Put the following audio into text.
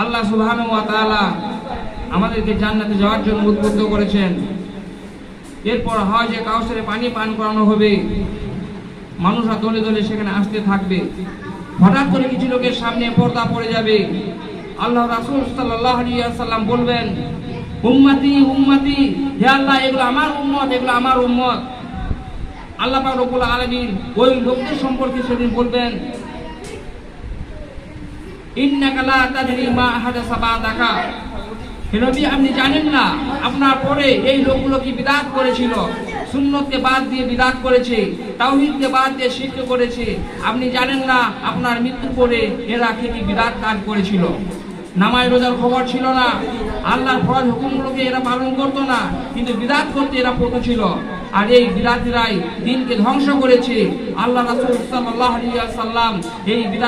আল্লাহ সুবহানাহু ওয়া তাআলা আমাদেরকে জান্নাতে যাওয়ার জন্য উদ্বুদ্ধ করেছেন। এরপর হাওজে কাউসারে পানি পান করানো হবে, মানুষরা দলে দলে সেখানে আসতে থাকবে। হঠাৎ করে কিছু লোকের সামনে পর্দা পড়ে যাবে। আল্লাহ রাসূল সাল্লাল্লাহু আলাইহি ওয়াসাল্লাম বলবেন, উম্মতি উম্মতি, হে আল্লাহ এগুলো আমার উম্মত, এগুলো আমার উম্মত। আল্লাহ পাক রব্বুল আলামিন ওই লোকদের সম্পর্কে সেদিন বলবেন, ইন্নাকা লা তাদরি মা হাদাসা বাদাকা, হে নবী আপনি জানেন না আপনার পরে এই লোকগুলো কি বিদআত করেছিল, সুন্নতকে বাদ দিয়ে বিদআত করেছে, তাওহীদকে বাদ দিয়ে শিরক করেছে। আপনি জানেন না আপনার মৃত্যুর পরে এরা কি কি বিদআত কাজ করেছিল। নামাজ রোজার খবর ছিল না, আল্লাহর ফরজ হুকুমগুলোকে এরা পালন করতো না, কিন্তু বিদআত করতে এরা পটু ছিল। আর এই বিদআতিরাই দ্বীনকে ধ্বংস করেছে। আল্লাহ রাসূল সাল্লাল্লাহু আলাইহি ওয়াসাল্লাম এই বিদআত